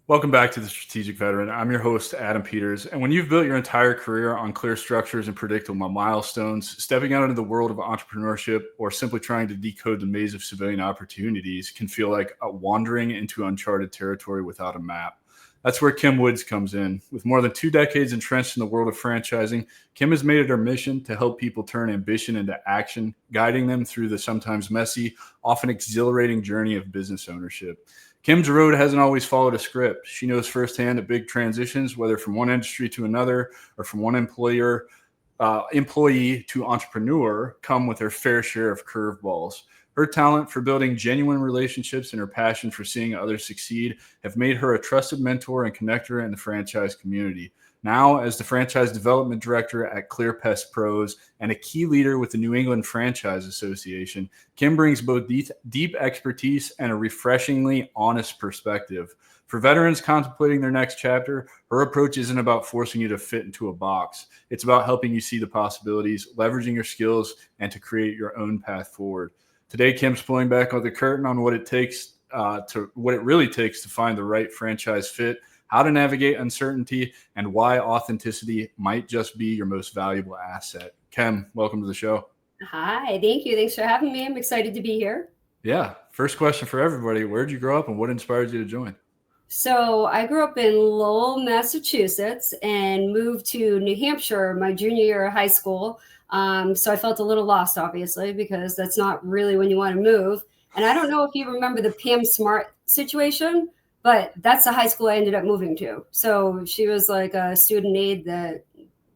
Welcome back to the Strategic Veteran. I'm your host, Adam Peters. And when you've built your entire career on clear structures and predictable milestones, stepping out into the world of entrepreneurship or simply trying to decode the maze of civilian opportunities can feel like wandering into uncharted territory without a map. That's where Kim Woods comes in. With more than 2 decades entrenched in the world of franchising, Kim has made it her mission to help people turn ambition into action, guiding them through the sometimes messy, often exhilarating journey of business ownership. Kim's road hasn't always followed a script. She knows firsthand that big transitions, whether from one industry to another or from one employee to entrepreneur, come with their fair share of curveballs. Her talent for building genuine relationships and her passion for seeing others succeed have made her a trusted mentor and connector in the franchise community. Now, as the franchise development director at Clear Pest Pros and a key leader with the New England Franchise Association, Kim brings both deep expertise and a refreshingly honest perspective. For veterans contemplating their next chapter, her approach isn't about forcing you to fit into a box. It's about helping you see the possibilities, leveraging your skills, and to create your own path forward. Today, Kim's pulling back on the curtain on what it really takes to find the right franchise fit, how to navigate uncertainty, and why authenticity might just be your most valuable asset. Kim, welcome to the show. Hi, thank you. Thanks for having me. I'm excited to be here. Yeah. First question for everybody. Where'd you grow up and what inspired you to join? So I grew up in Lowell, Massachusetts, and moved to New Hampshire my junior year of high school. So I felt a little lost, obviously, because that's not really when you want to move. And I don't know if you remember the Pam Smart situation, but that's the high school I ended up moving to. So she was like a student aide that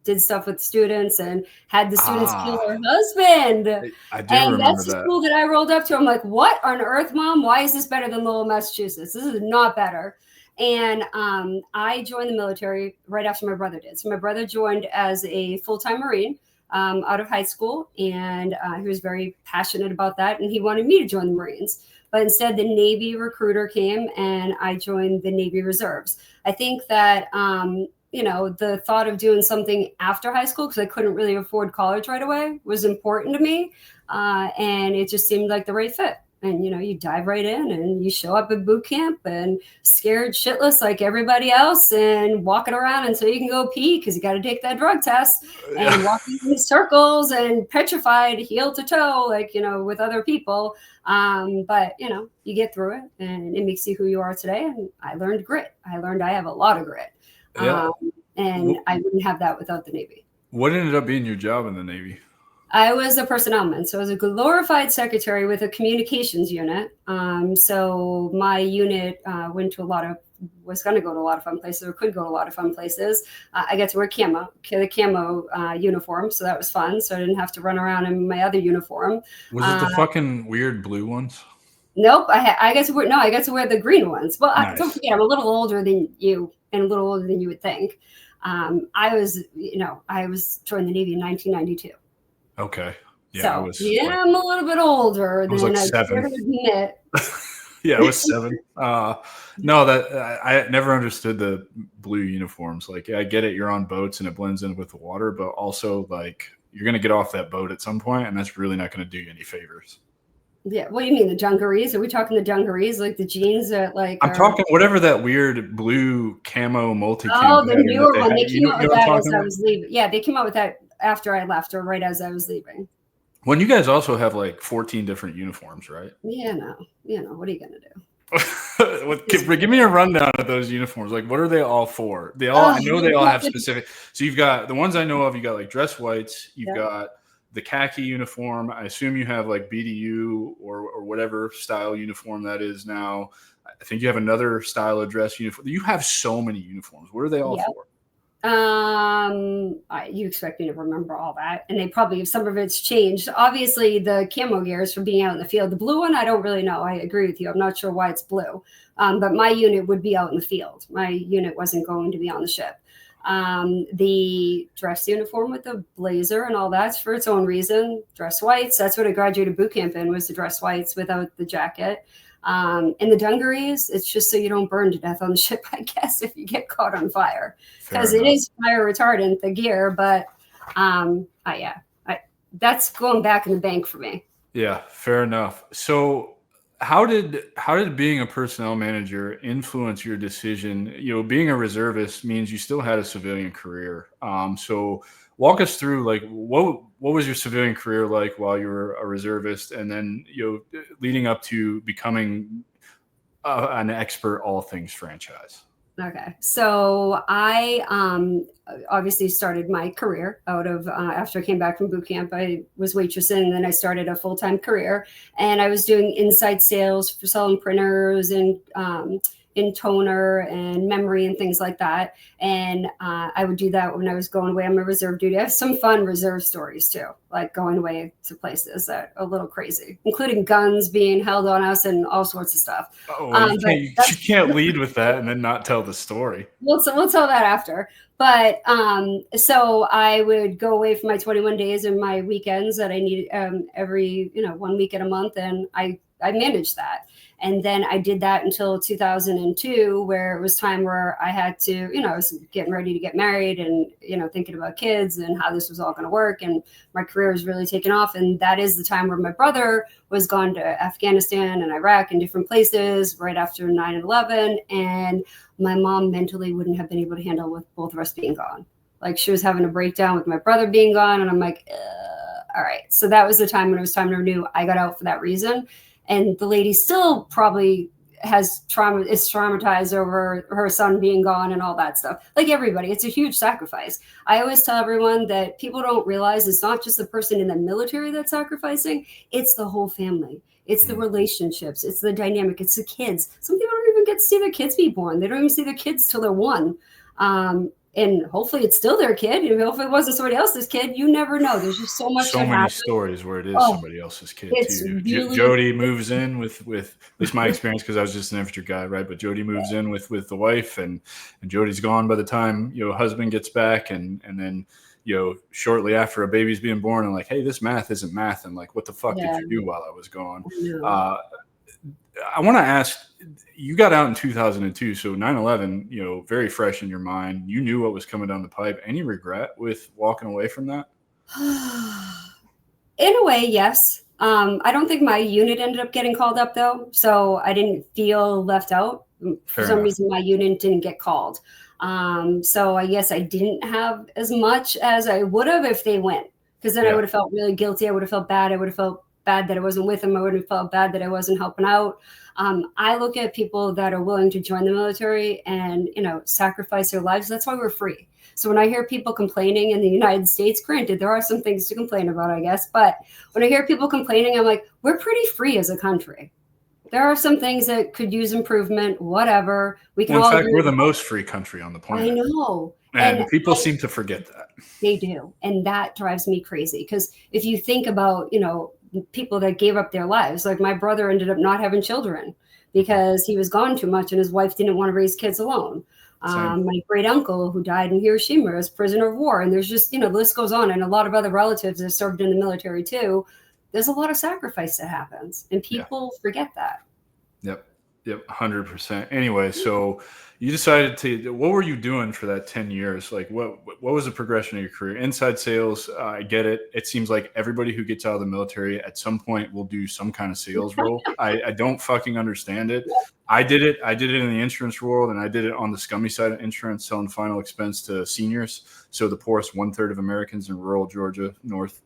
did stuff with students and had the students kill her husband. I do and remember that's the that. school that I rolled up to. I'm like, what on earth, Mom? Why is this better than Lowell, Massachusetts? This is not better. And I joined the military right after my brother did. So my brother joined as a full-time Marine out of high school, and he was very passionate about that, and he wanted me to join the Marines. But instead, the Navy recruiter came, and I joined the Navy Reserves. I think that, the thought of doing something after high school, because I couldn't really afford college right away, was important to me. And it just seemed like the right fit. And, you dive right in and you show up at boot camp and scared shitless like everybody else and walking around until you can go pee because you got to take that drug test and walking in circles and petrified heel to toe, with other people. But, you get through it and it makes you who you are today. And I learned grit. I learned I have a lot of grit. Yeah. And I wouldn't have that without the Navy. What ended up being your job in the Navy? I was a personnelman. So I was a glorified secretary with a communications unit. So my unit was going to go to a lot of fun places, or could go to a lot of fun places. I got to wear the camo uniform. So that was fun. So I didn't have to run around in my other uniform. Was it the fucking weird blue ones? Nope. I got to wear the green ones. Well, Nice. Don't forget, I'm a little older than you and a little older than you would think. I was joined the Navy in 1992. Okay. Yeah, I'm a little bit older than I care to admit. Yeah, I was 7. No, I never understood the blue uniforms. Like, I get it, you're on boats and it blends in with the water, but also you're going to get off that boat at some point, and that's really not going to do you any favors. Yeah, what do you mean, the dungarees? Are we talking the dungarees, like the jeans that I'm talking whatever that weird blue camo multi-cam. Oh, the newer one. They came out with that as I was leaving. Yeah, they came out with that after I left, or right as I was leaving. When you guys also have 14 different uniforms, right? Yeah, no. What are you going to do? Give me a rundown of those uniforms. What are they all for? I know they all have specific. So you've got the ones I know of. You got dress whites. You've got the khaki uniform. I assume you have BDU or whatever style uniform that is now. I think you have another style of dress uniform. You have so many uniforms. What are they all for? You expect me to remember all that, and they probably, some of it's changed. Obviously, the camo gear is for being out in the field. The blue one, I don't really know. I agree with you. I'm not sure why it's blue, but my unit would be out in the field. My unit wasn't going to be on the ship. The dress uniform with the blazer and all that's for its own reason. Dress whites, that's what I graduated boot camp in, was the dress whites without the jacket. And the dungarees, it's just so you don't burn to death on the ship, I guess, if you get caught on fire, because it is fire retardant, the gear. But that's going back in the bank for me. Yeah, fair enough. So How did being a personnel manager influence your decision? Being a reservist means you still had a civilian career. So walk us through, like, what was your civilian career like while you were a reservist, and then leading up to becoming an expert all things franchise. Okay. So I obviously started my career out of after I came back from boot camp. I was waitressing, and then I started a full-time career, and I was doing inside sales for selling printers and in toner and memory and things like that. And I would do that when I was going away on my reserve duty. I have some fun reserve stories too, like going away to places that are a little crazy, including guns being held on us and all sorts of stuff. You can't lead with that and then not tell the story. We'll tell that after. But so I would go away for my 21 days and my weekends that I needed every 1 week in a month, and I managed that. And then I did that until 2002, where it was time where I had to, I was getting ready to get married and, thinking about kids and how this was all going to work. And my career was really taking off. And that is the time where my brother was gone to Afghanistan and Iraq and different places right after 9/11. And my mom mentally wouldn't have been able to handle with both of us being gone. Like, she was having a breakdown with my brother being gone. And I'm like, all right. So that was the time when it was time to renew. I got out for that reason. And the lady still probably is traumatized over her son being gone and all that stuff. Like everybody, it's a huge sacrifice. I always tell everyone that people don't realize it's not just the person in the military that's sacrificing, it's the whole family. It's the relationships, it's the dynamic, it's the kids. Some people don't even get to see their kids be born. They don't even see their kids till they're one. And hopefully it's still their kid. If it wasn't somebody else's kid, you never know. There's just so much. So many stories where it is somebody else's kid too. Really, Jody moves in with at least my experience, because I was just an infantry guy, right? But Jody moves in with the wife, and Jody's gone by the time husband gets back, and then shortly after a baby's being born, and like, hey, this math isn't math, and like, what the fuck did you do while I was gone? I want to ask, you got out in 2002, so 9/11, very fresh in your mind. You knew what was coming down the pipe. Any regret with walking away from that? In a way, yes. I don't think my unit ended up getting called up, though, so I didn't feel left out. For some reason, my unit didn't get called. So I guess I didn't have as much as I would have if they went, because then I would have felt really guilty. I would have felt bad. I would have felt bad that I wasn't with them. I would have felt bad that I wasn't helping out. I look at people that are willing to join the military and, sacrifice their lives. That's why we're free. So when I hear people complaining in the United States, granted, there are some things to complain about, I guess. But when I hear people complaining, I'm like, we're pretty free as a country. There are some things that could use improvement, whatever. We can in fact, we're the most free country on the planet. I know. And people seem to forget that. They do. And that drives me crazy. Because if you think about, people that gave up their lives, like my brother ended up not having children because he was gone too much and his wife didn't want to raise kids alone. My great uncle who died in Hiroshima as prisoner of war. And there's just, the list goes on. And a lot of other relatives that served in the military too. There's a lot of sacrifice that happens, and people forget that. Yep. 100%. Anyway, so you decided what were you doing for that 10 years? Like, what was the progression of your career? Inside sales, I get it. It seems like everybody who gets out of the military at some point will do some kind of sales role. I don't fucking understand it. I did it in the insurance world, and I did it on the scummy side of insurance, selling final expense to seniors. So the poorest 1/3 of Americans in rural Georgia, North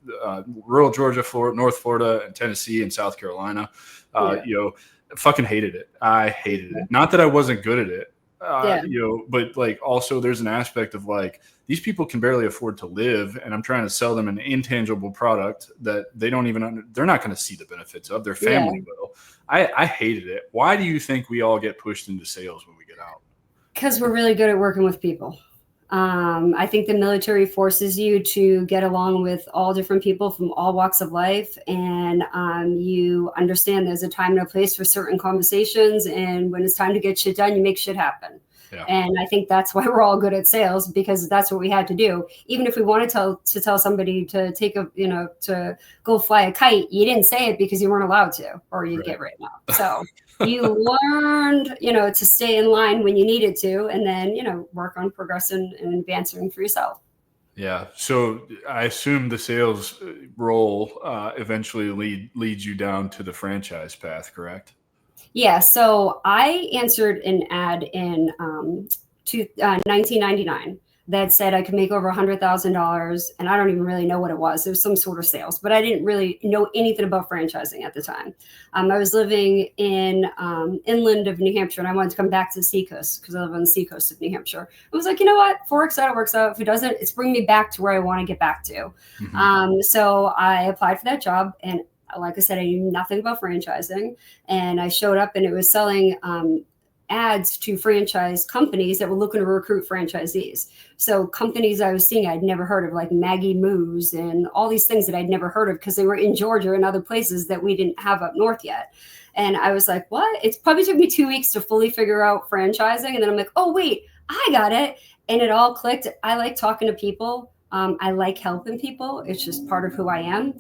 Florida, and Tennessee and South Carolina. Fucking hated it. I hated it. Not that I wasn't good at it, but like, also there's an aspect of like, these people can barely afford to live, and I'm trying to sell them an intangible product that they don't even they're not going to see the benefits of. Their family will. I hated it. Why do you think we all get pushed into sales when we get out? Because we're really good at working with people. I think the military forces you to get along with all different people from all walks of life. And you understand there's a time and a place for certain conversations. And when it's time to get shit done, you make shit happen. Yeah. And I think that's why we're all good at sales, because that's what we had to do. Even if we wanted to tell somebody to take to go fly a kite, you didn't say it because you weren't allowed to, or you'd get written up. So you learned, to stay in line when you needed to, and then, work on progressing and advancing for yourself. Yeah. So I assume the sales role eventually leads you down to the franchise path, correct? Yeah, so I answered an ad in 1999 that said I could make over $100,000, and I don't even really know what it was. It was some sort of sales, but I didn't really know anything about franchising at the time. I was living in inland of New Hampshire, and I wanted to come back to the seacoast because I live on the seacoast of New Hampshire. I was like, you know what? If it works out, it works out. If it doesn't, it's bringing me back to where I want to get back to. So I applied for that job, and like I said, I knew nothing about franchising, and I showed up, and it was selling ads to franchise companies that were looking to recruit franchisees. So companies I was seeing I'd never heard of, like Maggie Moo's and all these things that I'd never heard of because they were in Georgia and other places that we didn't have up north yet. And I was like, what? It probably took me 2 weeks to fully figure out franchising. And then I'm like, oh, wait, I got it. And it all clicked. I like talking to people. I like helping people. It's just part of who I am.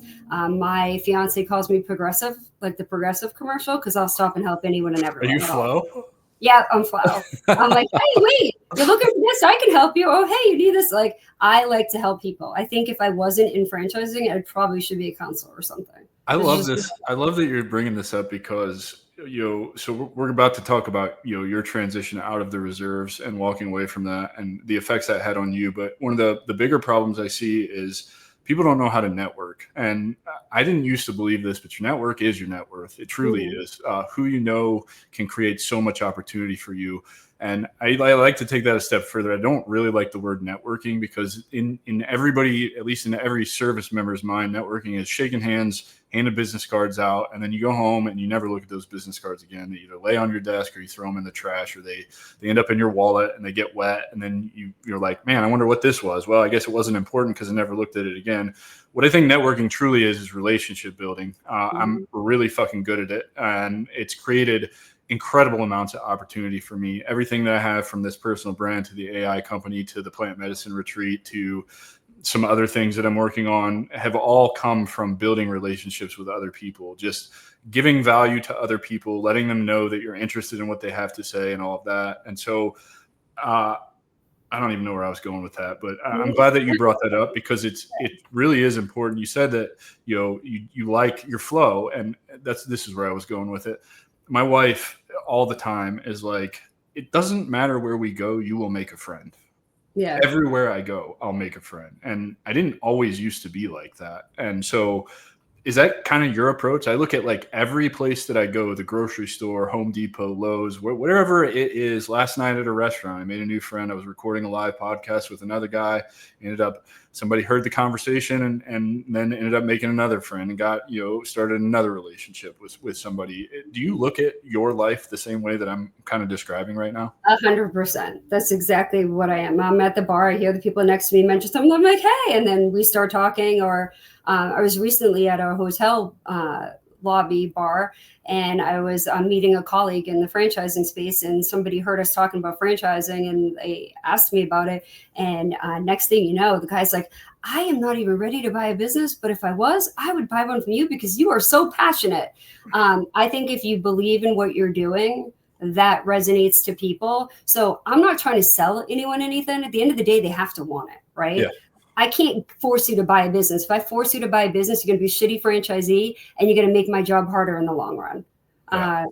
My fiance calls me progressive, like the Progressive commercial, because I'll stop and help anyone and everyone. Are you Flo? Yeah, I'm Fluff. I'm like, hey, wait, you're looking for this? I can help you. Oh, hey, you need this. Like, I like to help people. I think if I wasn't in franchising, I probably should be a counselor or something. I love this. I love that you're bringing this up because, so we're about to talk about, your transition out of the reserves and walking away from that and the effects that had on you. But one of the bigger problems I see is people don't know how to network. And I didn't used to believe this, but your network is your net worth. It truly is. Who you know can create so much opportunity for you. And I like to take that a step further. I don't really like the word networking because in everybody, at least in every service member's mind, networking is shaking hands, handing business cards out, and then you go home and you never look at those business cards again. They either lay on your desk or you throw them in the trash, or they end up in your wallet and they get wet. And then you're like, man, I wonder what this was. Well, I guess it wasn't important because I never looked at it again. What I think networking truly is relationship building. I'm really fucking good at it, and it's created incredible amounts of opportunity for me. Everything that I have, from this personal brand to the AI company to the plant medicine retreat to some other things that I'm working on, have all come from building relationships with other people, just giving value to other people, letting them know that you're interested in what they have to say and all of that. And so I don't even know where I was going with that, but I'm glad that you brought that up because it really is important. You said that, you like your flow, and this is where I was going with it. My wife all the time is like, it doesn't matter where we go, you will make a friend. Yeah. Everywhere I go, I'll make a friend. And I didn't always used to be like that. And so is that kind of your approach? I look at like every place that I go, the grocery store, Home Depot, Lowe's, wherever it is. Last night at a restaurant, I made a new friend. I was recording a live podcast with another guy. Somebody heard the conversation and then ended up making another friend and got, started another relationship with somebody. Do you look at your life the same way that I'm kind of describing right now? 100%. That's exactly what I am. I'm at the bar. I hear the people next to me mention something. I'm like, hey, and then we start talking. Or I was recently at a hotel lobby bar, and I was meeting a colleague in the franchising space, and somebody heard us talking about franchising, and they asked me about it. And next thing you know, the guy's like, I am not even ready to buy a business, but if I was, I would buy one from you because you are so passionate. I think if you believe in what you're doing, that resonates to people. So I'm not trying to sell anyone anything. At the end of the day, they have to want it, right? Yeah. I can't force you to buy a business. If I force you to buy a business, you're going to be a shitty franchisee, and you're going to make my job harder in the long run. Yeah.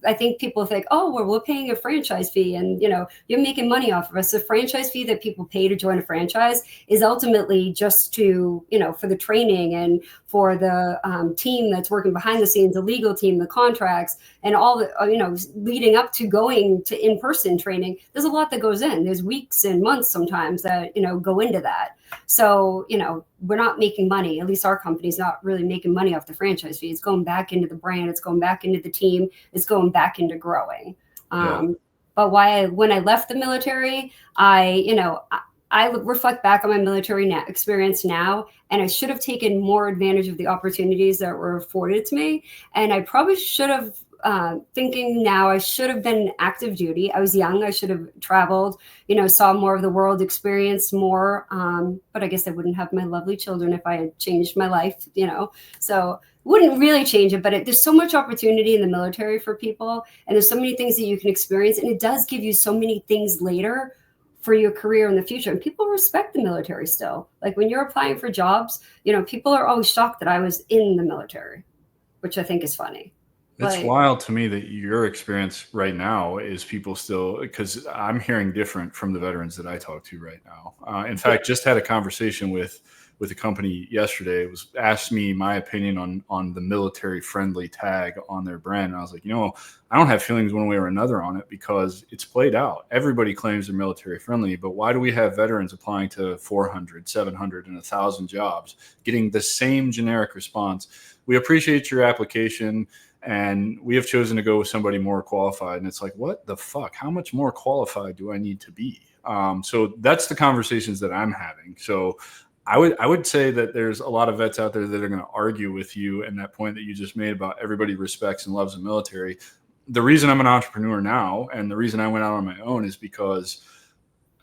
I think people think, oh, well, we're paying a franchise fee and, you're making money off of us. The franchise fee that people pay to join a franchise is ultimately just to, for the training and for the team that's working behind the scenes, the legal team, the contracts, and all the, leading up to going to in-person training. There's a lot that goes in. There's weeks and months sometimes that, go into that. So, we're not making money. At least our company's not really making money off the franchise fee. It's going back into the brand. It's going back into the team. It's going back into growing. But when I left the military, I reflect back on my military experience now, and I should have taken more advantage of the opportunities that were afforded to me. And I probably should have, thinking now, I should have been active duty. I was young. I should have traveled, saw more of the world, experienced more. But I guess I wouldn't have my lovely children if I had changed my life, so wouldn't really change it. But there's so much opportunity in the military for people, and there's so many things that you can experience. And it does give you so many things later for your career in the future. And people respect the military still. Like when you're applying for jobs, people are always shocked that I was in the military, which I think is funny. It's But wild to me that your experience right now is people still, because I'm hearing different from the veterans that I talk to right now. In fact, just had a conversation with a company yesterday. It was asked me my opinion on the military friendly tag on their brand. And I was like, I don't have feelings one way or another on it because it's played out. Everybody claims they're military friendly, but why do we have veterans applying to 400, 700, and 1,000 jobs, getting the same generic response? We appreciate your application, and we have chosen to go with somebody more qualified. And it's like, what the fuck? How much more qualified do I need to be? So that's the conversations that I'm having. So I would say that there's a lot of vets out there that are going to argue with you, and that point that you just made about everybody respects and loves the military. The reason I'm an entrepreneur now, and the reason I went out on my own, is because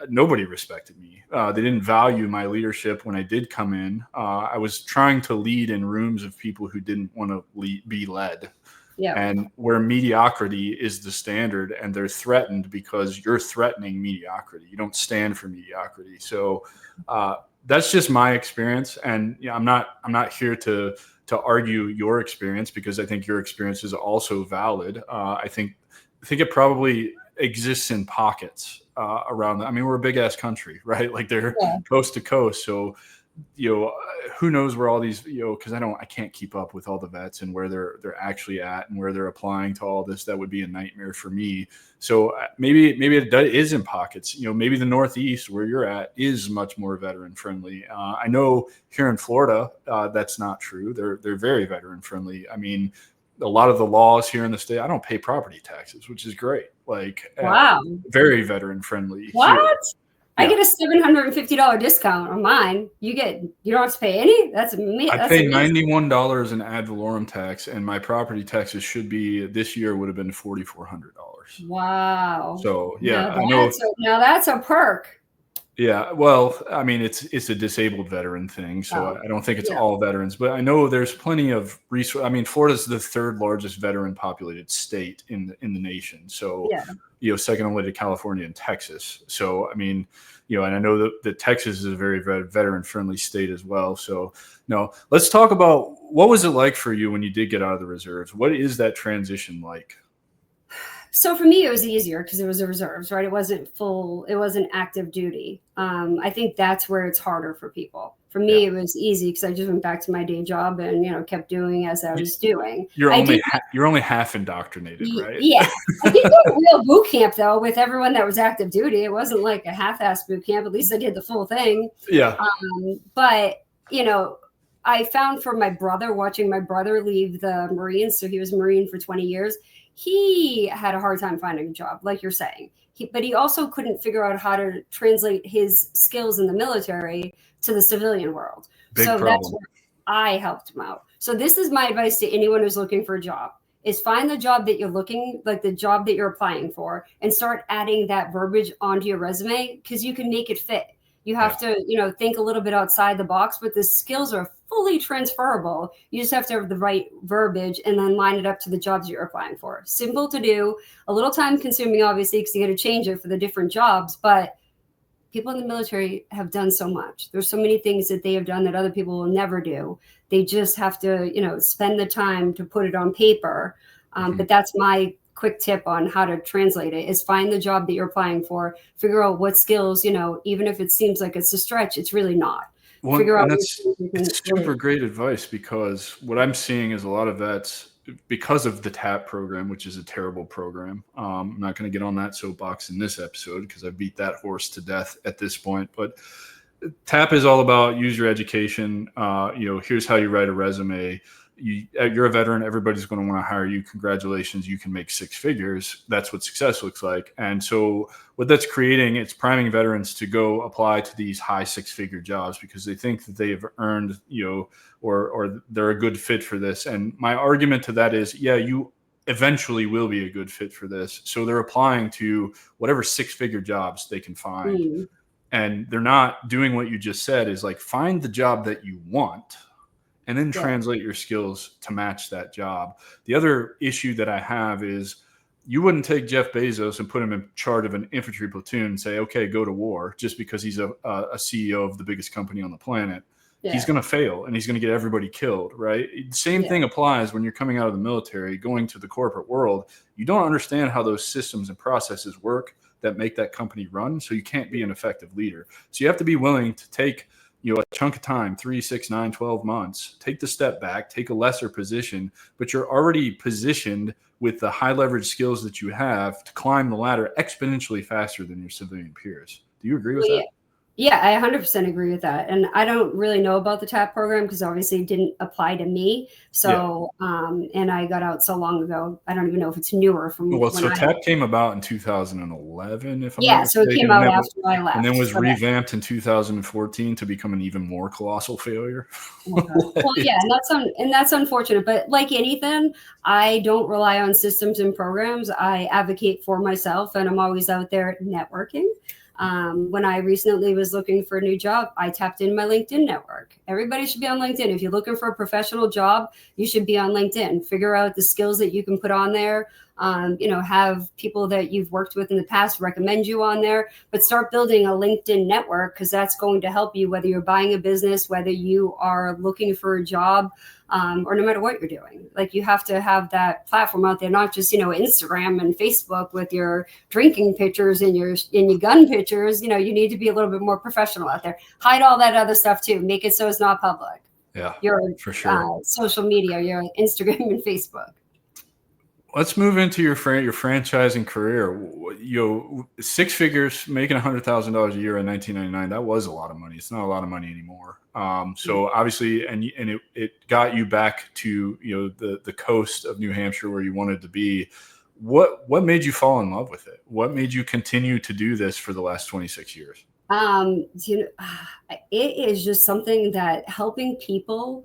nobody respected me. They didn't value my leadership when I did come in. I was trying to lead in rooms of people who didn't want to be led. yeah, And where mediocrity is the standard, and they're threatened because you're threatening mediocrity. You don't stand for mediocrity. So that's just my experience. And I'm not here to argue your experience, because I think your experience is also valid. I think it probably exists in pockets around. I mean, we're a big ass country, right? Like they're coast to coast. So who knows where all these, because I can't keep up with all the vets and where they're actually at and where they're applying to all this. That would be a nightmare for me. So maybe it is in pockets. Maybe the Northeast where you're at is much more veteran friendly. I know here in Florida, that's not true. They're very veteran friendly. I mean, a lot of the laws here in the state, I don't pay property taxes, which is great. Like, wow, very veteran friendly. what? Here. I get a $750 discount on mine. You don't have to pay any. That's me. I pay $91 in ad valorem tax, and my property taxes should be this year would have been $4,400. Wow. So yeah, now that's a perk. Yeah, well, I mean, it's a disabled veteran thing, so I don't think it's all veterans, but I know there's plenty of resource. I mean, Florida's the third largest veteran populated state in the nation, so second only to California and Texas. So I mean, and I know that Texas is a very veteran friendly state as well. So no, let's talk about what was it like for you when you did get out of the reserves. What is that transition like? So for me, it was easier because it was the reserves, right? It wasn't active duty. I think that's where it's harder for people. For me, it was easy because I just went back to my day job and, kept doing as I was doing. You're only half indoctrinated, right? Yeah. I did go to real boot camp, though, with everyone that was active duty. It wasn't like a half-assed boot camp. At least I did the full thing. Yeah. But, I found for my brother, watching my brother leave the Marines, so he was a Marine for 20 years, he had a hard time finding a job, like you're saying. But he also couldn't figure out how to translate his skills in the military to the civilian world. That's where I helped him out. So this is my advice to anyone who's looking for a job, is find the job that you're looking, like the job that you're applying for, and start adding that verbiage onto your resume, because you can make it fit. You have to, think a little bit outside the box, but the skills are fully transferable. You just have to have the right verbiage and then line it up to the jobs you're applying for. Simple to do, a little time consuming, obviously, because you got to change it for the different jobs. But people in the military have done so much. There's so many things that they have done that other people will never do. They just have to, spend the time to put it on paper. But that's my quick tip on how to translate it, is find the job that you're applying for, figure out what skills, even if it seems like it's a stretch, it's really not. It's super great advice, because what I'm seeing is a lot of vets, because of the TAP program, which is a terrible program. I'm not going to get on that soapbox in this episode because I beat that horse to death at this point. But TAP is all about use your education. Here's how you write a resume. You're a veteran. Everybody's going to want to hire you. Congratulations. You can make six figures. That's what success looks like. And so what that's creating, it's priming veterans to go apply to these high six-figure jobs because they think that they have earned, or they're a good fit for this. And my argument to that is, you eventually will be a good fit for this. So they're applying to whatever six-figure jobs they can find. And they're not doing what you just said, is like, find the job that you want and then translate your skills to match that job. The other issue that I have is, you wouldn't take Jeff Bezos and put him in charge of an infantry platoon and say, okay, go to war, just because he's a CEO of the biggest company on the planet. he's going to fail and he's going to get everybody killed, right? Same thing applies when you're coming out of the military, going to the corporate world. You don't understand how those systems and processes work that make that company run. So you can't be an effective leader. So you have to be willing to take, a chunk of time, 3, 6, 9, 12 months, take the step back, take a lesser position, but you're already positioned with the high leverage skills that you have to climb the ladder exponentially faster than your civilian peers. Do you agree with that? Yeah, I 100% agree with that. And I don't really know about the TAP program because obviously it didn't apply to me. So, and I got out so long ago, I don't even know if it's newer from TAP came about in 2011, if I'm not mistaken. So it came out after I left. And then was revamped in 2014 to become an even more colossal failure. Okay. Well, and that's unfortunate. But like anything, I don't rely on systems and programs. I advocate for myself, and I'm always out there networking. When I recently was looking for a new job, I tapped in my LinkedIn network. Everybody should be on LinkedIn. If you're looking for a professional job, you should be on LinkedIn. Figure out the skills that you can put on there. Have people that you've worked with in the past recommend you on there, but start building a LinkedIn network because that's going to help you whether you're buying a business, whether you are looking for a job, or no matter what you're doing. Like you have to have that platform out there, not just, Instagram and Facebook with your drinking pictures and your gun pictures. You need to be a little bit more professional out there. Hide all that other stuff too. Make it so it's not public. Yeah, your for sure. Social media, your Instagram and Facebook. Let's move into your franchising career. 6 figures, making $100,000 a year in 1999. That was a lot of money. It's not a lot of money anymore. So obviously, and it got you back to the coast of New Hampshire where you wanted to be. What made you fall in love with it? What made you continue to do this for the last 26 years? It is just something that helping people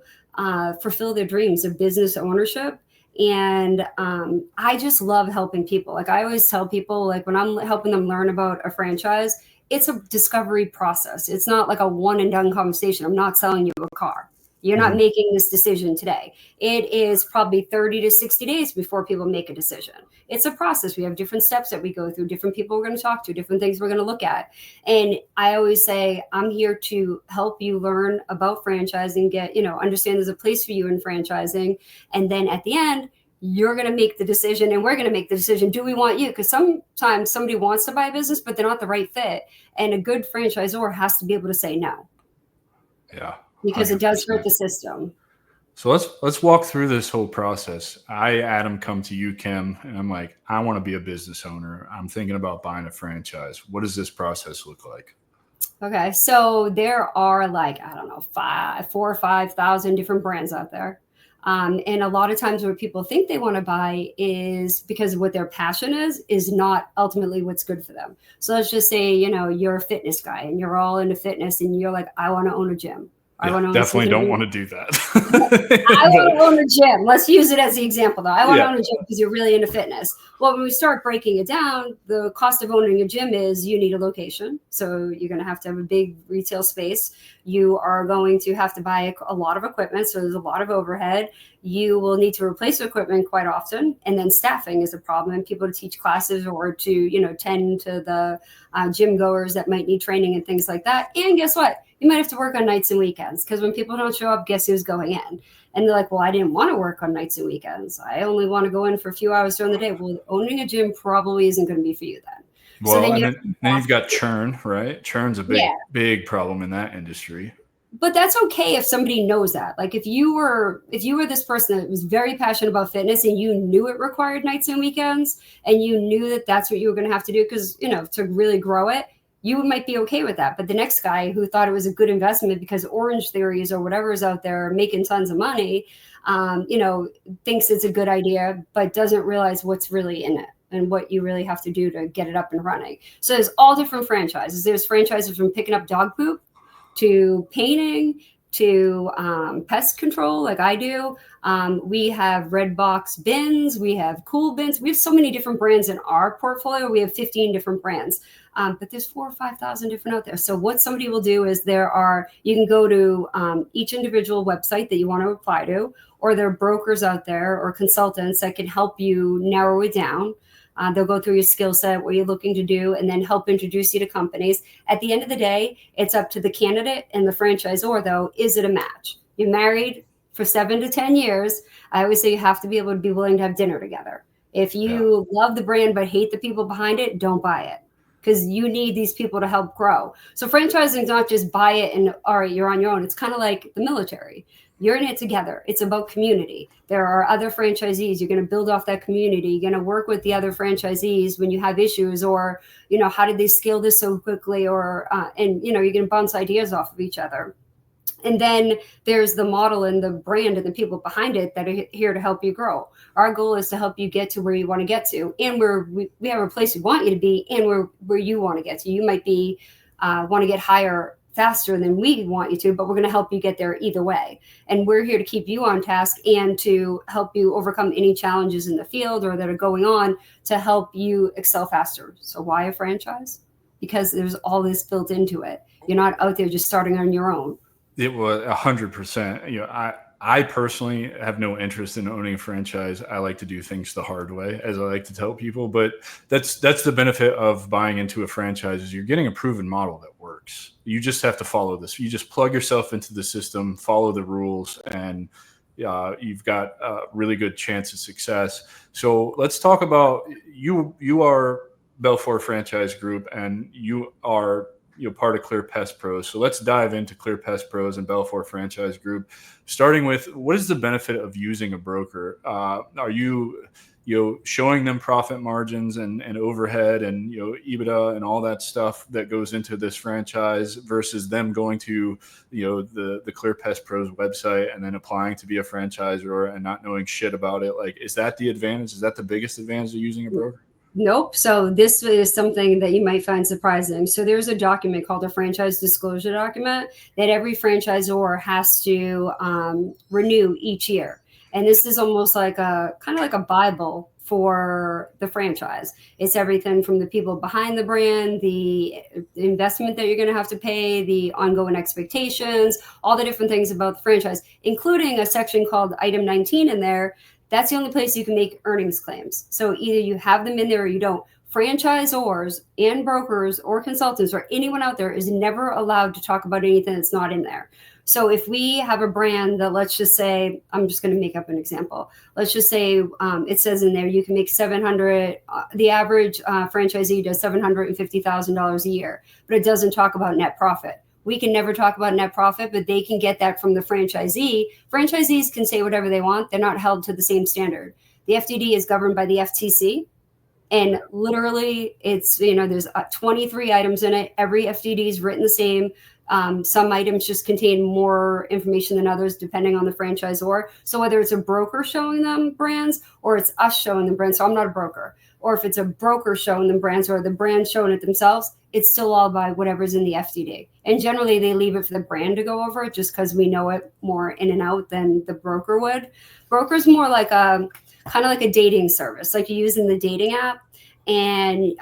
fulfill their dreams of business ownership. And I just love helping people. Like I always tell people, like when I'm helping them learn about a franchise, it's a discovery process. It's not like a one and done conversation. I'm not selling you a car. You're not making this decision today. It is probably 30 to 60 days before people make a decision. It's a process. We have different steps that we go through, different people we're going to talk to, different things we're going to look at. And I always say, I'm here to help you learn about franchising, get, understand there's a place for you in franchising. And then at the end, you're going to make the decision and we're going to make the decision. Do we want you? Because sometimes somebody wants to buy a business, but they're not the right fit. And a good franchisor has to be able to say no. Yeah. Because 100%. It does hurt the system. So let's walk through this whole process. Adam, come to you, Kim, and I'm like, I want to be a business owner. I'm thinking about buying a franchise. What does this process look like? Okay, so there are 4,000 or 5,000 different brands out there. And a lot of times what people think they want to buy is because what their passion is not ultimately what's good for them. So let's just say, you're a fitness guy and you're all into fitness and you're like, I want to own a gym. Definitely don't want to do that. I want to own a gym. Let's use it as the example, though. I want to own a gym because you're really into fitness. Well, when we start breaking it down, the cost of owning a gym is you need a location. So you're going to have a big retail space. You are going to have to buy a lot of equipment. So there's a lot of overhead. You will need to replace equipment quite often. And then staffing is a problem. And people to teach classes or to, tend to the gym goers that might need training and things like that. And guess what? You might have to work on nights and weekends because when people don't show up, guess who's going in? And they're like, well, I didn't want to work on nights and weekends. I only want to go in for a few hours during the day. Well, owning a gym probably isn't going to be for you then. Well, so then you've got churn, right? Churn's a big problem in that industry. But that's okay if somebody knows that. Like if you were this person that was very passionate about fitness and you knew it required nights and weekends and you knew that that's what you were going to have to do because, to really grow it, you might be okay with that. But the next guy who thought it was a good investment because Orange Theories or whatever is out there making tons of money, thinks it's a good idea, but doesn't realize what's really in it and what you really have to do to get it up and running. So there's all different franchises. There's franchises from picking up dog poop to painting to pest control like I do. We have red box bins. We have cool bins. We have so many different brands in our portfolio. We have 15 different brands. But there's 4,000 or 5,000 different out there. So what somebody will do is you can go to each individual website that you want to apply to, or there are brokers out there or consultants that can help you narrow it down. They'll go through your skill set, what you're looking to do, and then help introduce you to companies. At the end of the day, it's up to the candidate and the franchisor, though. Is it a match? You're married for 7 to 10 years. I always say you have to be able to be willing to have dinner together. If you love the brand but hate the people behind it, don't buy it, because you need these people to help grow. So franchising is not just buy it and all right, you're on your own. It's kind of like the military. You're in it together. It's about community. There are other franchisees. You're going to build off that community. You're going to work with the other franchisees when you have issues, or, how did they scale this so quickly? Or, and, you're going to bounce ideas off of each other. And then there's the model and the brand and the people behind it that are here to help you grow. Our goal is to help you get to where you want to get to, and we have a place we want you to be, and where you want to get to. You might be want to get higher faster than we want you to, but we're going to help you get there either way. And we're here to keep you on task and to help you overcome any challenges in the field or that are going on to help you excel faster. So why a franchise? Because there's all this built into it. You're not out there just starting on your own. It was 100%. I personally have no interest in owning a franchise. I like to do things the hard way, as I like to tell people. But that's the benefit of buying into a franchise, is you're getting a proven model that works. You just have to follow this. You just plug yourself into the system, follow the rules, and you've got a really good chance of success. So let's talk about you. You are BELFOR Franchise Group, and you are part of Clear Pest Pros. So let's dive into Clear Pest Pros and BELFOR Franchise Group, starting with, what is the benefit of using a broker? Are you showing them profit margins and overhead and EBITDA and all that stuff that goes into this franchise, versus them going to the Clear Pest Pros website and then applying to be a franchisor and not knowing shit about it? Like, is that the advantage? Is that the biggest advantage of using a broker? Nope. So this is something that you might find surprising. So there's a document called a franchise disclosure document that every franchisor has to renew each year. And this is almost like a kind of like a Bible for the franchise. It's everything from the people behind the brand, the investment that you're going to have to pay, the ongoing expectations, all the different things about the franchise, including a section called Item 19 in there. That's the only place you can make earnings claims. So either you have them in there or you don't. Franchisors and brokers or consultants or anyone out there is never allowed to talk about anything that's not in there. So if we have a brand that, let's just say, I'm just going to make up an example. Let's just say it says in there you can make $700. The average franchisee does $750,000 a year, but it doesn't talk about net profit. We can never talk about net profit, but they can get that from the franchisee. Franchisees can say whatever they want. They're not held to the same standard. The FDD is governed by the FTC. And literally it's, there's 23 items in it. Every FDD is written the same. Some items just contain more information than others, depending on the franchisor. So whether it's a broker showing them brands or it's us showing them brands, so I'm not a broker, or if it's a broker showing them brands or the brand showing it themselves, it's still all by whatever's in the FDD. And generally they leave it for the brand to go over it, just because we know it more in and out than the broker would. Broker's more like kind of like a dating service, like you use in the dating app, and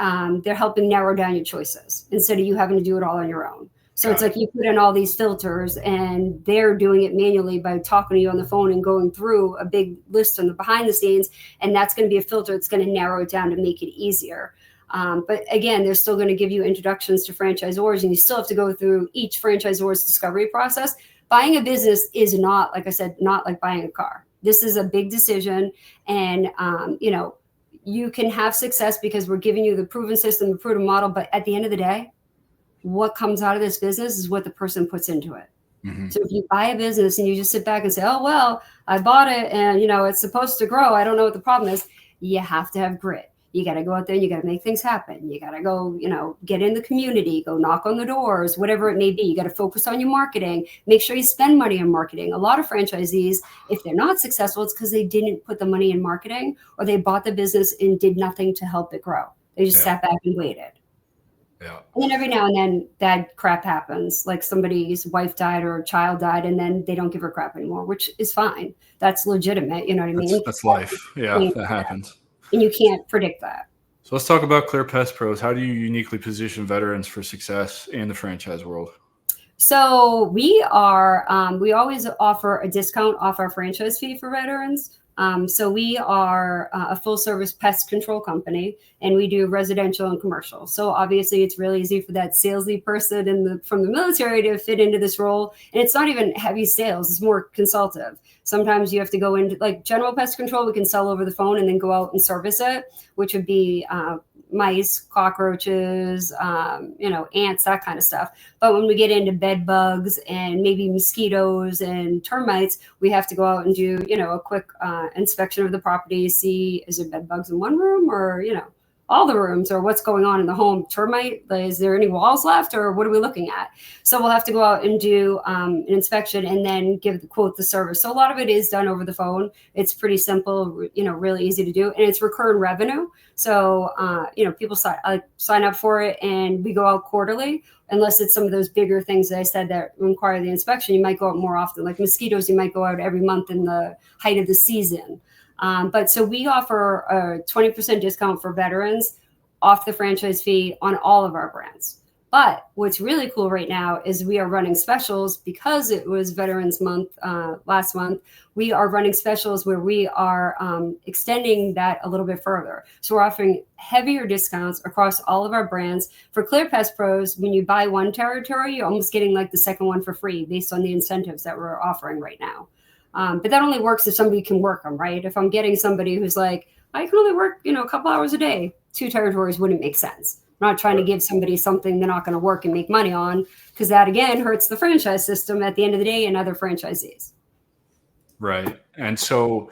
they're helping narrow down your choices instead of you having to do it all on your own. So it's like you put in all these filters and they're doing it manually by talking to you on the phone and going through a big list on the behind the scenes. And that's going to be a filter that's going to narrow it down to make it easier. But again, they're still going to give you introductions to franchisors, and you still have to go through each franchisor's discovery process. Buying a business is not, like I said, not like buying a car. This is a big decision. And, you can have success because we're giving you the proven system, the proven model. But at the end of the day, what comes out of this business is what the person puts into it. Mm-hmm. So if you buy a business and you just sit back and say, oh, well, I bought it and, it's supposed to grow, I don't know what the problem is. You have to have grit. You got to go out there and you got to make things happen. You got to go, get in the community, go knock on the doors, whatever it may be. You got to focus on your marketing. Make sure you spend money on marketing. A lot of franchisees, if they're not successful, it's because they didn't put the money in marketing, or they bought the business and did nothing to help it grow. They just sat back and waited. Yeah. And then every now and then that crap happens, like somebody's wife died or a child died, and then they don't give her crap anymore, which is fine. That's legitimate. You know what I mean? That's life. Yeah, that happens. And you can't predict that. So let's talk about Clear Pest Pros. How do you uniquely position veterans for success in the franchise world? So we always offer a discount off our franchise fee for veterans. So we are a full service pest control company, and we do residential and commercial. So obviously it's really easy for that salesy person from the military to fit into this role. And it's not even heavy sales, it's more consultative. Sometimes you have to go into like general pest control, we can sell over the phone and then go out and service it, which would be mice, cockroaches, ants, that kind of stuff. But when we get into bed bugs and maybe mosquitoes and termites, we have to go out and do, a quick inspection of the property, see, is there bed bugs in one room or, all the rooms, or what's going on in the home. Termite, is there any walls left, or what are we looking at? So we'll have to go out and do an inspection and then quote the service. So a lot of it is done over the phone. It's pretty simple, really easy to do, and it's recurring revenue. So people sign up for it, and we go out quarterly. Unless it's some of those bigger things that I said that require the inspection, you might go out more often. Like mosquitoes, you might go out every month in the height of the season. But so we offer a 20% discount for veterans off the franchise fee on all of our brands. But what's really cool right now is we are running specials because it was Veterans Month last month. We are running specials where we are extending that a little bit further. So we're offering heavier discounts across all of our brands. For Clear Pest Pros, when you buy one territory, you're almost getting like the second one for free based on the incentives that we're offering right now. But that only works if somebody can work them, right? If I'm getting somebody who's like, I can only work, a couple hours a day, 2 territories wouldn't make sense. I'm not trying to give somebody something they're not going to work and make money on, because that, again, hurts the franchise system at the end of the day and other franchisees. Right. And so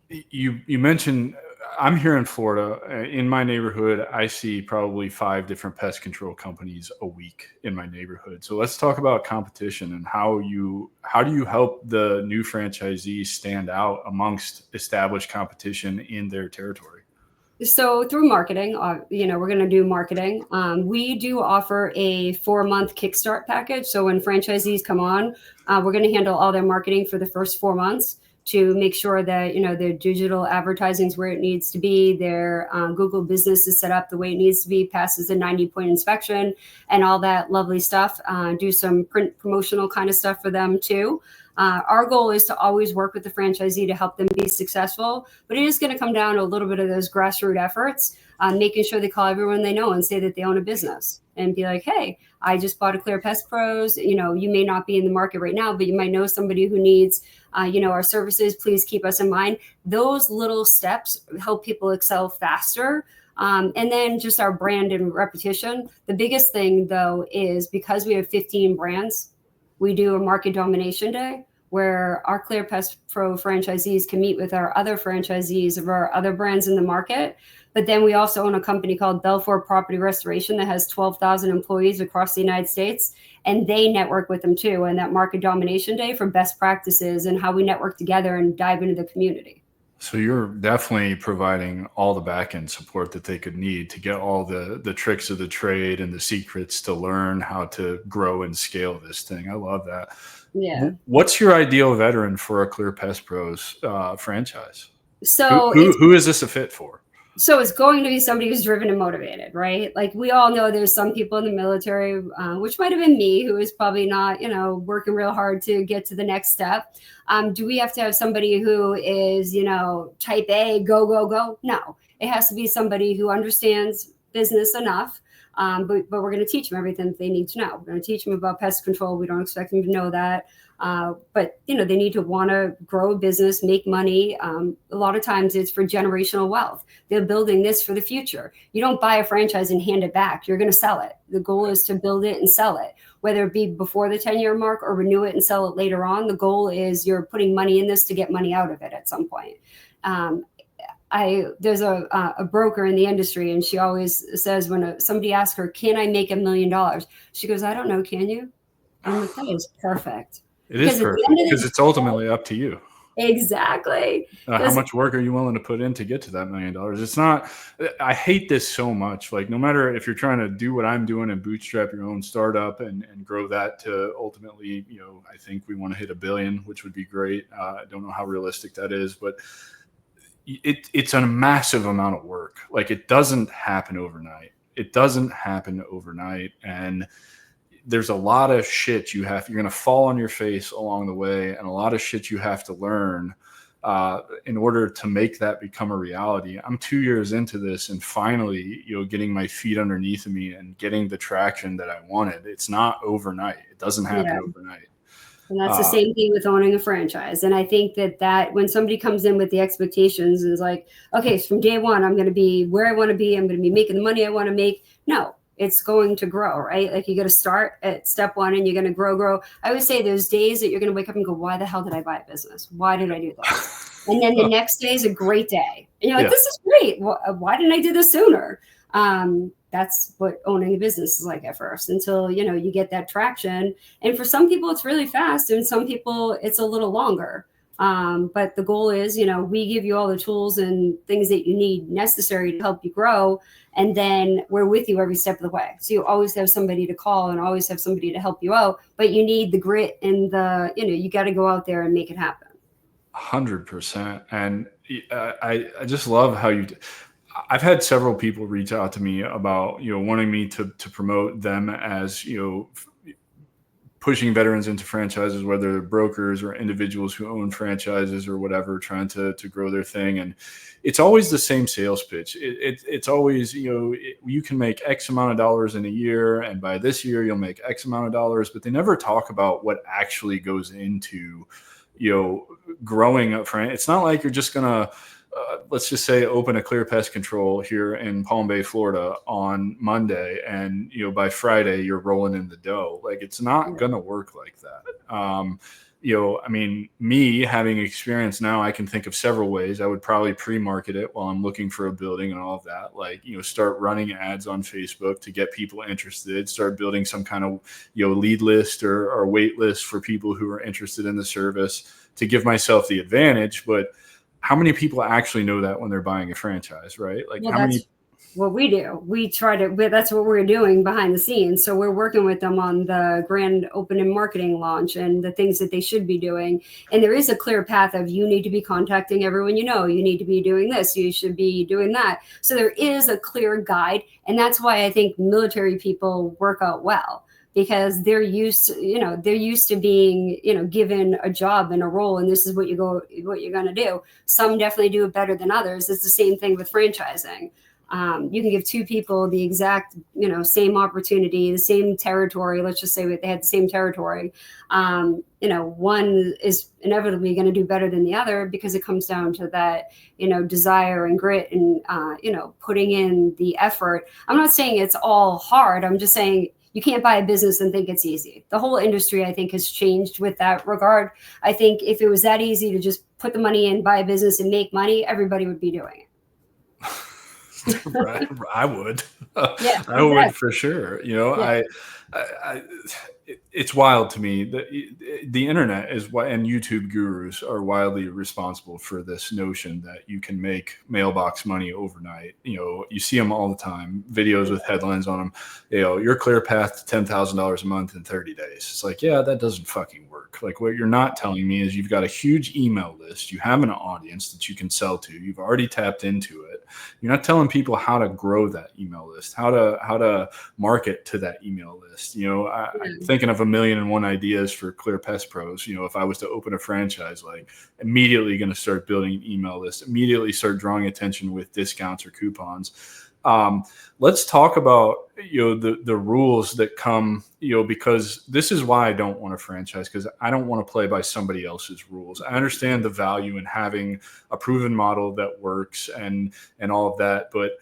you mentioned, I'm here in Florida. In my neighborhood, I see probably 5 different pest control companies a week in my neighborhood. So let's talk about competition and how do you help the new franchisees stand out amongst established competition in their territory? So through marketing, we're going to do marketing. We do offer a 4-month kickstart package. So when franchisees come on, we're going to handle all their marketing for the first 4 months to make sure that, their digital advertising is where it needs to be. Their Google business is set up the way it needs to be, passes a 90-point inspection and all that lovely stuff. Do some print promotional kind of stuff for them too. Our goal is to always work with the franchisee to help them be successful, but it is going to come down to a little bit of those grassroots efforts, making sure they call everyone they know and say that they own a business and be like, hey, I just bought a Clear Pest Pros. You may not be in the market right now, but you might know somebody who needs, our services. Please keep us in mind. Those little steps help people excel faster. And then just our brand and repetition. The biggest thing, though, is because we have 15 brands, we do a market domination day where our Clear Pest Pro franchisees can meet with our other franchisees of our other brands in the market. But then we also own a company called BELFOR Property Restoration that has 12,000 employees across the United States, and they network with them too. And that market domination day for best practices and how we network together and dive into the community. So you're definitely providing all the back-end support that they could need to get all the tricks of the trade and the secrets to learn how to grow and scale this thing. I love that. Yeah. What's your ideal veteran for a Clear Pest Pros franchise? So who is this a fit for? So it's going to be somebody who's driven and motivated, right? Like we all know there's some people in the military, which might have been me, who is probably not, working real hard to get to the next step. Do we have to have somebody who is, type A, go, go, go? No, it has to be somebody who understands business enough. But we're going to teach them everything they need to know. We're going to teach them about pest control. We don't expect them to know that. But they need to want to grow a business, make money. A lot of times it's for generational wealth. They're building this for the future. You don't buy a franchise and hand it back. You're going to sell it. The goal is to build it and sell it, whether it be before the 10-year mark or renew it and sell it later on. The goal is you're putting money in this to get money out of it at some point. There's a broker in the industry, and she always says when somebody asks her, can I make $1 million? She goes, I don't know. Can you? I'm like, that is perfect. It is perfect because it's ultimately up to you. Exactly. How much work are you willing to put in to get to that $1 million? It's not, I hate this so much. Like no matter if you're trying to do what I'm doing and bootstrap your own startup and grow that to ultimately, I think we want to hit $1 billion, which would be great. I don't know how realistic that is, but it's a massive amount of work. Like it doesn't happen overnight. And there's a lot of shit you're going to fall on your face along the way, and a lot of shit you have to learn in order to make that become a reality. I'm 2 years into this and finally, getting my feet underneath me and getting the traction that I wanted. It's not overnight. It doesn't happen overnight. And that's the same thing with owning a franchise. And I think that when somebody comes in with the expectations and is like, okay, so from day one, I'm going to be where I want to be. I'm going to be making the money I want to make. No, it's going to grow, right? Like you got to start at step one and you're going to grow. I would say there's days that you're going to wake up and go, why the hell did I buy a business? Why did I do this? And then the next day is a great day. And you're like, this is great. Why didn't I do this sooner? That's what owning a business is like at first, until, you get that traction. And for some people, it's really fast. And some people, it's a little longer. But the goal is, we give you all the tools and things that you need necessary to help you grow. And then we're with you every step of the way. So you always have somebody to call and always have somebody to help you out. But you need the grit and you got to go out there and make it happen. 100%. And I just love how I've had several people reach out to me about, wanting me to promote them as, pushing veterans into franchises, whether they're brokers or individuals who own franchises or whatever, trying to grow their thing. And it's always the same sales pitch. It's always, you can make X amount of dollars in a year, and by this year you'll make X amount of dollars, but they never talk about what actually goes into, growing up. It's not like you're just going to, let's just say, open a Clear Pest Control here in Palm Bay, Florida on Monday, and by Friday you're rolling in the dough. Like, it's not gonna work like that. Me having experience now, I can think of several ways. I would probably pre-market it while I'm looking for a building and all of that. Like, start running ads on Facebook to get people interested, start building some kind of, lead list or wait list for people who are interested in the service to give myself the advantage. But how many people actually know that when they're buying a franchise, right? Like, how many? What we do, we try to, that's what we're doing behind the scenes. So we're working with them on the grand opening marketing launch and the things that they should be doing. And there is a clear path of, you need to be contacting everyone, you need to be doing this, you should be doing that. So there is a clear guide. And that's why I think military people work out well, because they're used to being, given a job and a role, and this is what you're going to do. Some definitely do it better than others. It's the same thing with franchising. You can give two people the exact, same opportunity, the same territory. Let's just say they had the same territory. One is inevitably going to do better than the other, because it comes down to that, desire and grit and, putting in the effort. I'm not saying it's all hard. I'm just saying, you can't buy a business and think it's easy. The whole industry, I think, has changed with that regard. I think if it was that easy to just put the money in, buy a business and make money, everybody would be doing it. Right. I would. Yeah, I would for sure. It's wild to me that the internet and YouTube gurus are wildly responsible for this notion that you can make mailbox money overnight. You see them all the time, videos with headlines on them. Your clear path to $10,000 a month in 30 days. It's like, yeah, that doesn't fucking work. Like, what you're not telling me is you've got a huge email list. You have an audience that you can sell to. You've already tapped into it. You're not telling people how to grow that email list, how to market to that email list. I'm thinking of 1,000,001 ideas for Clear Pest Pros. If I was to open a franchise, like, immediately going to start building an email list, immediately start drawing attention with discounts or coupons. Let's talk about, the rules that come, because this is why I don't want a franchise, because I don't want to play by somebody else's rules. I understand the value in having a proven model that works and all of that, but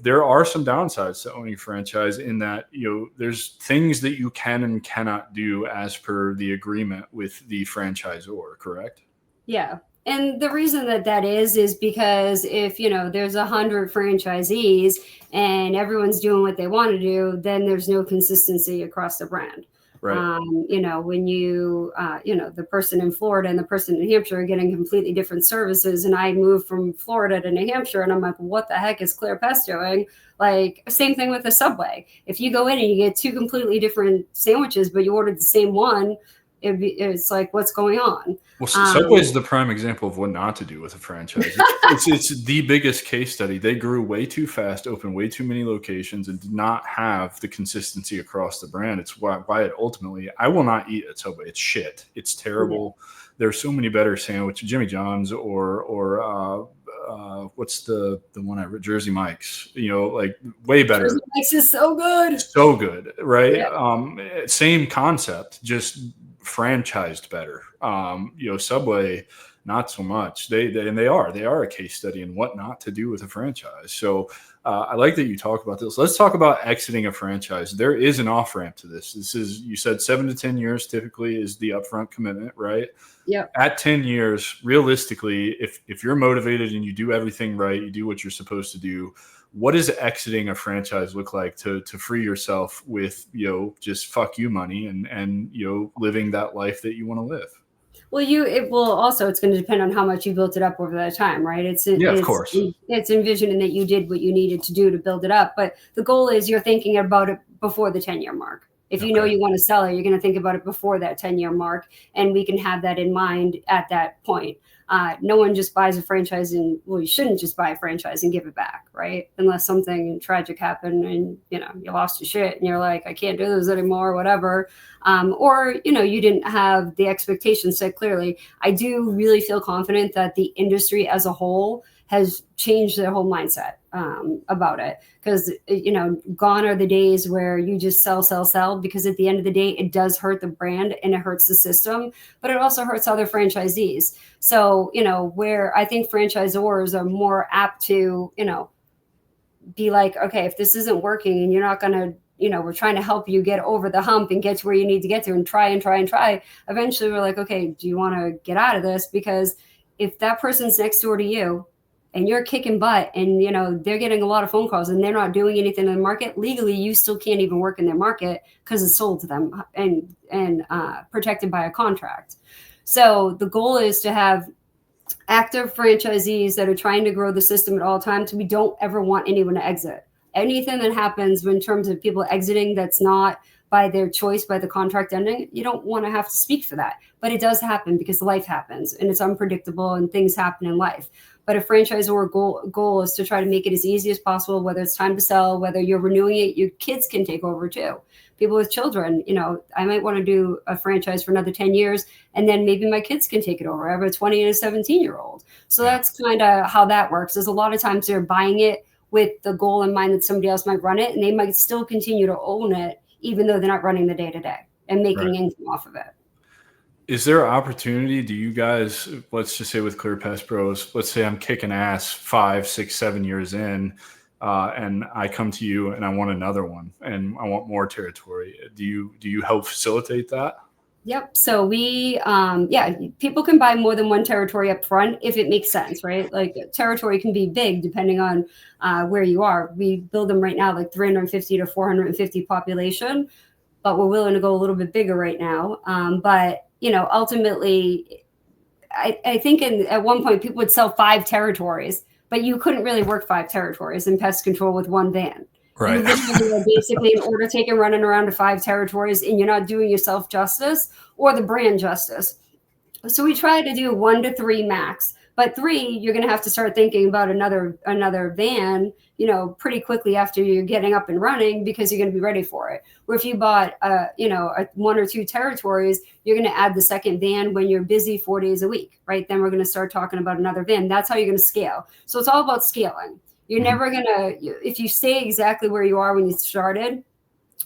there are some downsides to owning a franchise in that, there's things that you can and cannot do as per the agreement with the franchisor, correct? Yeah. And the reason that is because if, there's 100 franchisees and everyone's doing what they want to do, then there's no consistency across the brand. Right. When the person in Florida and the person in New Hampshire are getting completely different services, and I moved from Florida to New Hampshire, and I'm like, what the heck is Clear Pest doing? Like, same thing with the Subway. If you go in and you get two completely different sandwiches, but you ordered the same one, it's like, what's going on? Well, Subway is the prime example of what not to do with a franchise. It's the biggest case study. They grew way too fast, opened way too many locations, and did not have the consistency across the brand. It's why it ultimately, I will not eat at Subway. It's shit. It's terrible. Yeah. There's so many better sandwiches, Jimmy John's or what's the one at Jersey Mike's, like way better. Jersey Mike's is so good. So good, right? Yeah. Same concept, just franchised better. Subway, not so much. They are a case study in what not to do with a franchise. So I like that you talk about this. Let's talk about exiting a franchise. There is an off ramp to this. This is, you said 7 to 10 years typically is the upfront commitment, right? Yeah. At 10 years, realistically, if you're motivated and you do everything right, you do what you're supposed to do, what does exiting a franchise look like to free yourself with, just fuck you money and living that life that you want to live? Well, it's going to depend on how much you built it up over that time, right? Of course. It's envisioning that you did what you needed to do to build it up. But the goal is you're thinking about it before the 10-year mark. If you know you want to sell it, you're going to think about it before that 10-year mark, and we can have that in mind at that point. No one just buys a franchise you shouldn't just buy a franchise and give it back, right? Unless something tragic happened and, you lost your shit and you're like, I can't do this anymore, or whatever. Or, you didn't have the expectations set clearly. I do really feel confident that the industry as a whole has changed their whole mindset about it, because gone are the days where you just sell, because at the end of the day it does hurt the brand and it hurts the system, but it also hurts other franchisees. So where I think franchisors are more apt to be like, okay, if this isn't working and you're not going to we're trying to help you get over the hump and get to where you need to get to, and try. Eventually we're like, okay, do you want to get out of this? Because if that person's next door to you and you're kicking butt and, they're getting a lot of phone calls and they're not doing anything in the market, legally, you still can't even work in their market because it's sold to them and protected by a contract. So the goal is to have active franchisees that are trying to grow the system at all times. We don't ever want anyone to exit. Anything that happens in terms of people exiting that's not by their choice, by the contract ending, you don't want to have to speak for that. But it does happen because life happens and it's unpredictable and things happen in life. But a franchisor goal is to try to make it as easy as possible, whether it's time to sell, whether you're renewing it, your kids can take over too. People with children, I might want to do a franchise for another 10 years, and then maybe my kids can take it over. I have a 20 and a 17-year-old. So that's kind of how that works. There's a lot of times they're buying it with the goal in mind that somebody else might run it, and they might still continue to own it, even though they're not running the day-to-day and making income off of it. Is there opportunity? Do you guys, let's just say with Clear Pest Pros, let's say I'm kicking ass 5, 6, 7 years in, and I come to you and I want another one and I want more territory. Do you help facilitate that? Yep. So we, people can buy more than one territory up front if it makes sense, right? Like territory can be big depending on where you are. We build them right now like 350 to 450 population, but we're willing to go a little bit bigger right now. But ultimately, I think at one point people would sell 5 territories, but you couldn't really work 5 territories in pest control with one van. Right. You are basically an order taker running around to 5 territories, and you're not doing yourself justice or the brand justice. So we try to do 1 to 3 max, but 3, you're going to have to start thinking about another van, pretty quickly after you're getting up and running, because you're going to be ready for it. Where if you bought, 1 or 2 territories, you're going to add the second van when you're busy 4 days a week, right? Then we're going to start talking about another van. That's how you're going to scale. So it's all about scaling. You're never going to, if you stay exactly where you are when you started,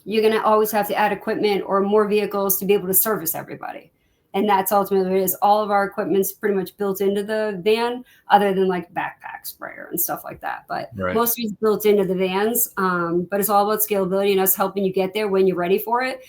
you're going to always have to add equipment or more vehicles to be able to service everybody. And that's ultimately what it is. All of our equipment's pretty much built into the van, other than like backpack sprayer and stuff like that. But most of it's built into the vans. But it's all about scalability and us helping you get there when you're ready for it.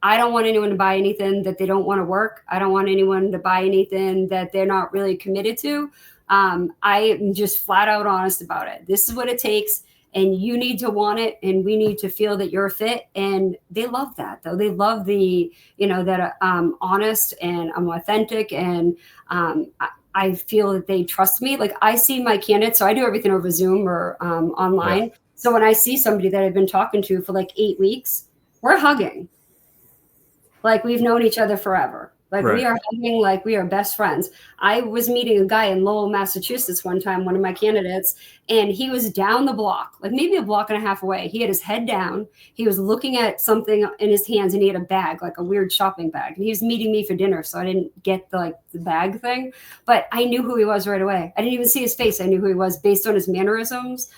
I don't want anyone to buy anything that they don't want to work. I don't want anyone to buy anything that they're not really committed to. I am just flat out honest about it. This is what it takes, and you need to want it, and we need to feel that you're a fit. And they love that, though. They love the, that I'm honest and I'm authentic, and I feel that they trust me. Like I see my candidates, so I do everything over Zoom or online. Yeah. So when I see somebody that I've been talking to for like 8 weeks, we're hugging. Like we've known each other forever. Like Right. we are hugging, like we are best friends. I was meeting a guy in Lowell, Massachusetts one time, one of my candidates, and he was down the block, like maybe a block and a half away. He had his head down. He was looking at something in his hands, and he had a bag, like a weird shopping bag. And he was meeting me for dinner, so I didn't get the bag thing, but I knew who he was right away. I didn't even see his face. I knew who he was based on his mannerisms,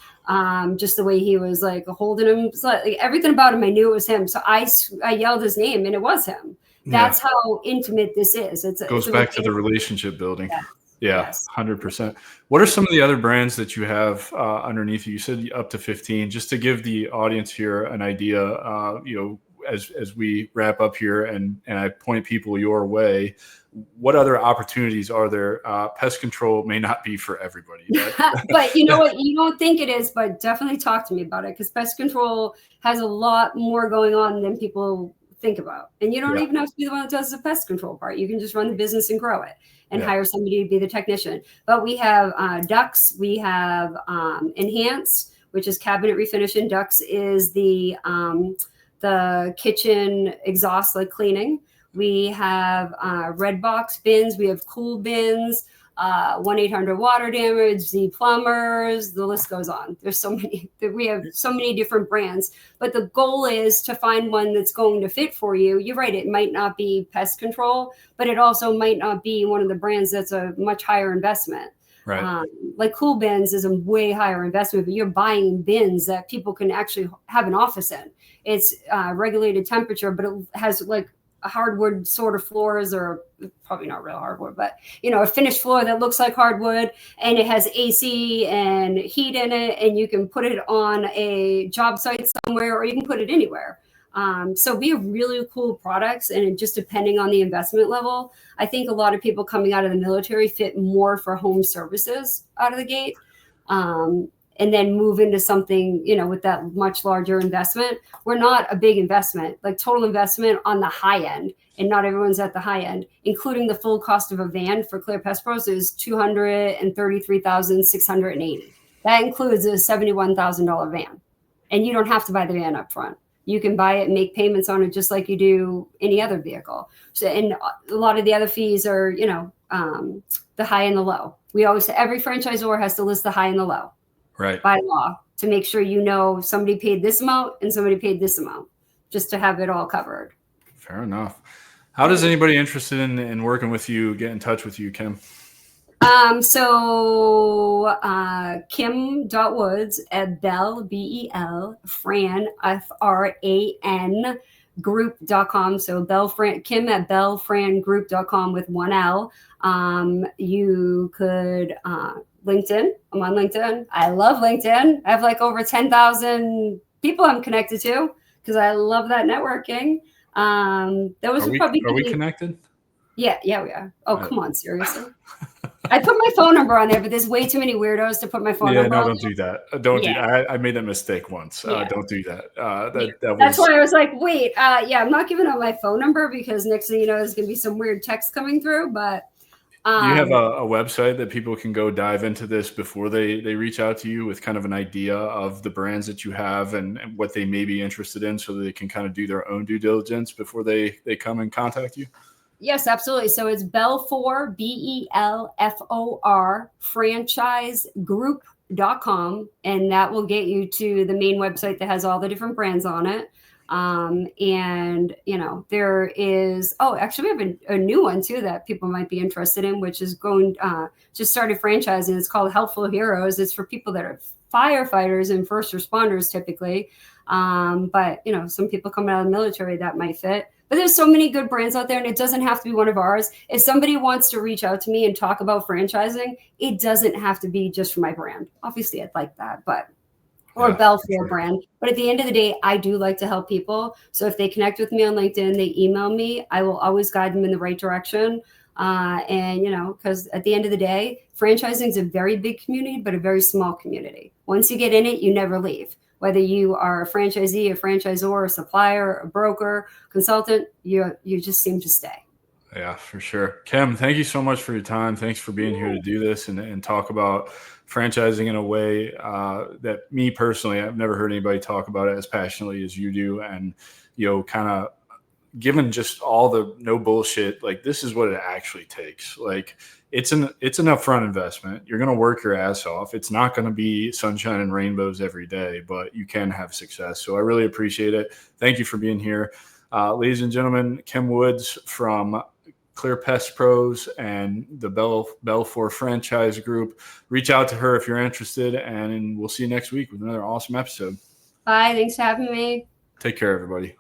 just the way he was like holding him. So, like, everything about him, I knew it was him. So I yelled his name, and it was him. That's how intimate this is. Goes back to the relationship building. Yes. Yeah, Yes. 100%. What are some of the other brands that you have underneath you? You said up to 15. Just to give the audience here an idea, as we wrap up here and I point people your way, what other opportunities are there? Pest control may not be for everybody. But you know what? You don't think it is, but definitely talk to me about it, because pest control has a lot more going on than people think about. And you don't even have to be the one that does the pest control part. You can just run the business and grow it and hire somebody to be the technician. But we have ducts, we have Enhance, which is cabinet refinishing. Ducts is the kitchen exhaust, like cleaning. We have red box bins, we have cool bins, 1-800 water damage, the plumbers, the list goes on. There's so many, we have so many different brands, but the goal is to find one that's going to fit for you. You're right. It might not be pest control, but it also might not be one of the brands that's a much higher investment. Right. Like cool bins is a way higher investment, but you're buying bins that people can actually have an office in. It's regulated temperature, but it has like a hardwood sort of floors, or probably not real hardwood, but a finished floor that looks like hardwood, and it has AC and heat in it, and you can put it on a job site somewhere, or you can put it anywhere. So we have really cool products, and just depending on the investment level, I think a lot of people coming out of the military fit more for home services out of the gate. And then move into something, with that much larger investment. We're not a big investment, like total investment on the high end, and not everyone's at the high end, including the full cost of a van for Clear Pest Pros is $233,680. That includes a $71,000 van, and you don't have to buy the van up front. You can buy it and make payments on it just like you do any other vehicle. So, and a lot of the other fees are, the high and the low. We always say every franchisor has to list the high and the low. Right. By law, to make sure somebody paid this amount and somebody paid this amount, just to have it all covered. Fair enough. How does anybody interested in working with you get in touch with you, Kim? So Kim.Woods at Bell, BEL, Fran, FRAN, group.com. So Kim at BELFRANgroup.com with 1 L. You could LinkedIn. I'm on LinkedIn. I love LinkedIn. I have like over 10,000 people I'm connected to because I love that networking. Are we connected? Yeah, we are. Oh, come on, seriously. I put my phone number on there, but there's way too many weirdos to put my phone number on. Don't do that. Don't do that. I made that mistake once. Don't do that. That's why I was like, wait, I'm not giving out my phone number, because next thing you know, there's going to be some weird text coming through. But do you have a website that people can go dive into this before they reach out to you with kind of an idea of the brands that you have and what they may be interested in, so that they can kind of do their own due diligence before they come and contact you? Yes, absolutely. So it's BELFOR, BELFOR Franchise Group.com, and that will get you to the main website that has all the different brands on it. And there is, actually we have a new one too that people might be interested in, which is just started franchising. It's called Helpful Heroes. It's for people that are firefighters and first responders typically. But some people coming out of the military that might fit. But there's so many good brands out there, and it doesn't have to be one of ours. If somebody wants to reach out to me and talk about franchising, it doesn't have to be just for my brand. Obviously, I'd like that, or BELFOR brand. But at the end of the day, I do like to help people. So if they connect with me on LinkedIn, they email me, I will always guide them in the right direction. Because at the end of the day, franchising is a very big community, but a very small community. Once you get in it, you never leave. Whether you are a franchisee, a franchisor, a supplier, a broker, consultant, you just seem to stay. Yeah, for sure. Kim, thank you so much for your time. Thanks for being here to do this and talk about franchising in a way that me personally, I've never heard anybody talk about it as passionately as you do, and kind of given just all the no bullshit, like this is what it actually takes. Like it's an upfront investment. You're going to work your ass off. It's not going to be sunshine and rainbows every day, but you can have success. So I really appreciate it. Thank you for being here. Ladies and gentlemen, Kim Woods from Clear Pest Pros and the BELFOR Franchise Group. Reach out to her if you're interested, and we'll see you next week with another awesome episode. Bye. Thanks for having me. Take care, everybody.